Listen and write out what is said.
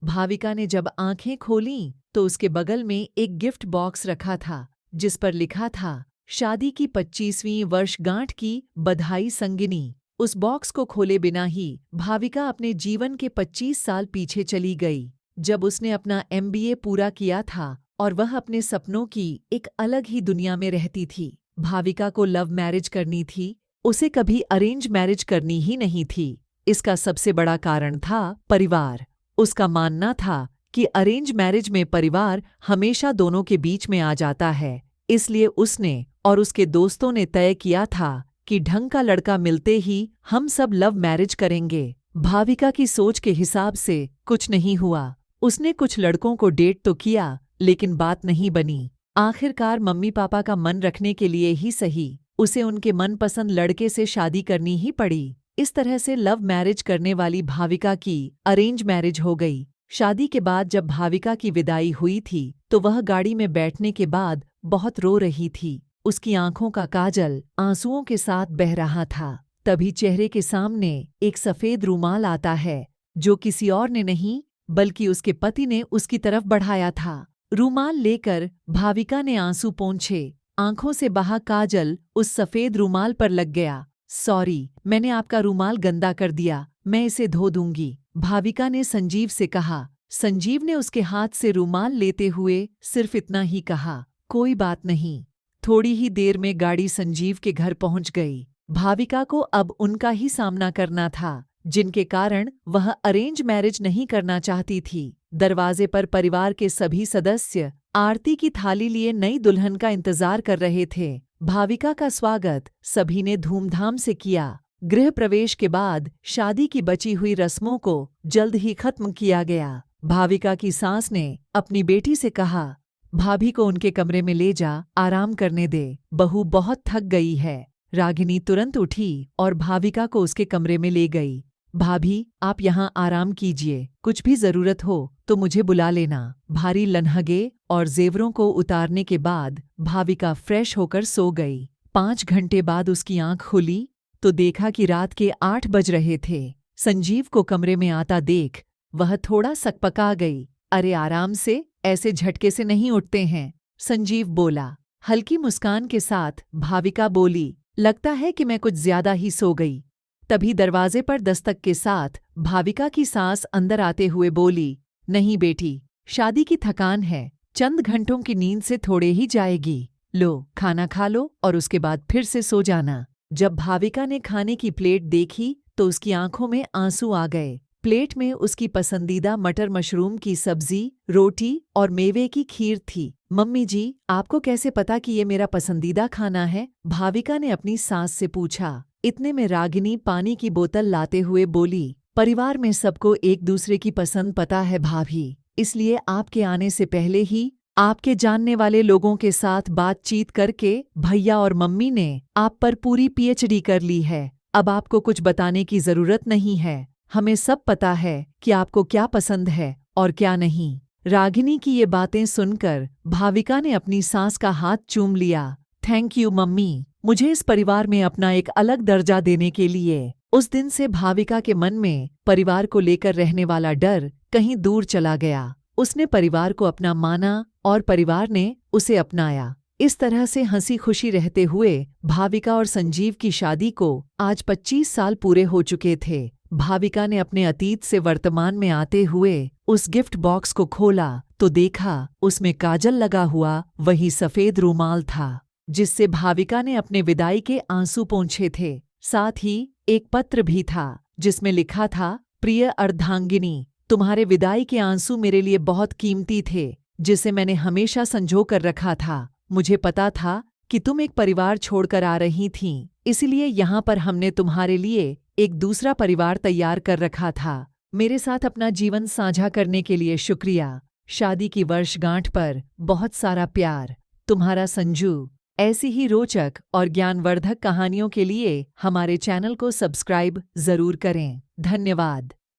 भाविका ने जब आंखें खोलीं तो उसके बगल में एक गिफ्ट बॉक्स रखा था जिस पर लिखा था शादी की 25वीं वर्षगांठ की बधाई संगिनी। उस बॉक्स को खोले बिना ही भाविका अपने जीवन के 25 साल पीछे चली गई, जब उसने अपना MBA पूरा किया था और वह अपने सपनों की एक अलग ही दुनिया में रहती थी। भाविका को लव मैरिज करनी थी, उसे कभी अरेंज मैरिज करनी ही नहीं थी। इसका सबसे बड़ा कारण था परिवार। उसका मानना था कि अरेंज मैरिज में परिवार हमेशा दोनों के बीच में आ जाता है, इसलिए उसने और उसके दोस्तों ने तय किया था कि ढंग का लड़का मिलते ही हम सब लव मैरिज करेंगे। भाविका की सोच के हिसाब से कुछ नहीं हुआ। उसने कुछ लड़कों को डेट तो किया, लेकिन बात नहीं बनी। आखिरकार मम्मी पापा का मन रखने के लिए ही सही, उसे उनके मनपसंद लड़के से शादी करनी ही पड़ी। इस तरह से लव मैरिज करने वाली भाविका की अरेंज मैरिज हो गई। शादी के बाद जब भाविका की विदाई हुई थी तो वह गाड़ी में बैठने के बाद बहुत रो रही थी। उसकी आंखों का काजल आंसुओं के साथ बह रहा था। तभी चेहरे के सामने एक सफेद रूमाल आता है, जो किसी और ने नहीं बल्कि उसके पति ने उसकी तरफ बढ़ाया था। रूमाल लेकर भाविका ने आंसू पोंछे। आंखों से बहा काजल उस सफेद रूमाल पर लग गया। सॉरी, मैंने आपका रूमाल गंदा कर दिया, मैं इसे धो दूंगी, भाविका ने संजीव से कहा। संजीव ने उसके हाथ से रूमाल लेते हुए सिर्फ इतना ही कहा, कोई बात नहीं। थोड़ी ही देर में गाड़ी संजीव के घर पहुंच गई। भाविका को अब उनका ही सामना करना था, जिनके कारण वह अरेंज मैरिज नहीं करना चाहती थी। दरवाजे पर परिवार के सभी सदस्य आरती की थाली लिए नई दुल्हन का इंतजार कर रहे थे। भाविका का स्वागत सभी ने धूमधाम से किया। गृह प्रवेश के बाद शादी की बची हुई रस्मों को जल्द ही खत्म किया गया। भाविका की सास ने अपनी बेटी से कहा, भाभी को उनके कमरे में ले जा, आराम करने दे, बहू बहुत थक गई है। रागिनी तुरंत उठी और भाविका को उसके कमरे में ले गई। भाभी, आप यहाँ आराम कीजिए, कुछ भी जरूरत हो तो मुझे बुला लेना। भारी लन्हगे और जेवरों को उतारने के बाद भाविका फ्रेश होकर सो गई। 5 घंटे बाद उसकी आंख खुली तो देखा कि रात के 8 बज रहे थे। संजीव को कमरे में आता देख वह थोड़ा सकपका गई। अरे आराम से, ऐसे झटके से नहीं उठते हैं, संजीव बोला। हल्की मुस्कान के साथ भाविका बोली, लगता है कि मैं कुछ ज्यादा ही सो गई। तभी दरवाजे पर दस्तक के साथ भाविका की सास अंदर आते हुए बोली, नहीं बेटी, शादी की थकान है, चंद घंटों की नींद से थोड़े ही जाएगी। लो, खाना खा लो और उसके बाद फिर से सो जाना। जब भाविका ने खाने की प्लेट देखी तो उसकी आंखों में आंसू आ गए। प्लेट में उसकी पसंदीदा मटर मशरूम की सब्जी, रोटी और मेवे की खीर थी। मम्मी जी, आपको कैसे पता कि ये मेरा पसंदीदा खाना है? भाविका ने अपनी सास से पूछा। इतने में रागिनी पानी की बोतल लाते हुए बोली, परिवार में सबको एक दूसरे की पसंद पता है भाभी, इसलिए आपके आने से पहले ही आपके जानने वाले लोगों के साथ बातचीत करके भैया और मम्मी ने आप पर पूरी PhD कर ली है। अब आपको कुछ बताने की जरूरत नहीं है, हमें सब पता है कि आपको क्या पसंद है और क्या नहीं। रागिनी की ये बातें सुनकर भाविका ने अपनी सास का हाथ चूम लिया। थैंक यू मम्मी, मुझे इस परिवार में अपना एक अलग दर्जा देने के लिए। उस दिन से भाविका के मन में परिवार को लेकर रहने वाला डर कहीं दूर चला गया। उसने परिवार को अपना माना और परिवार ने उसे अपनाया। इस तरह से हंसी खुशी रहते हुए भाविका और संजीव की शादी को आज 25 साल पूरे हो चुके थे। भाविका ने अपने अतीत से वर्तमान में आते हुए उस गिफ्ट बॉक्स को खोला तो देखा उसमें काजल लगा हुआ वही सफेद रूमाल था, जिससे भाविका ने अपने विदाई के आंसू पोंछे थे। साथ ही एक पत्र भी था जिसमें लिखा था, प्रिय अर्धांगिनी, तुम्हारे विदाई के आंसू मेरे लिए बहुत कीमती थे, जिसे मैंने हमेशा संजो कर रखा था। मुझे पता था कि तुम एक परिवार छोड़कर आ रही थीं, इसलिए यहाँ पर हमने तुम्हारे लिए एक दूसरा परिवार तैयार कर रखा था। मेरे साथ अपना जीवन साझा करने के लिए शुक्रिया। शादी की वर्षगांठ पर बहुत सारा प्यार, तुम्हारा संजू। ऐसी ही रोचक और ज्ञानवर्धक कहानियों के लिए हमारे चैनल को सब्सक्राइब जरूर करें। धन्यवाद।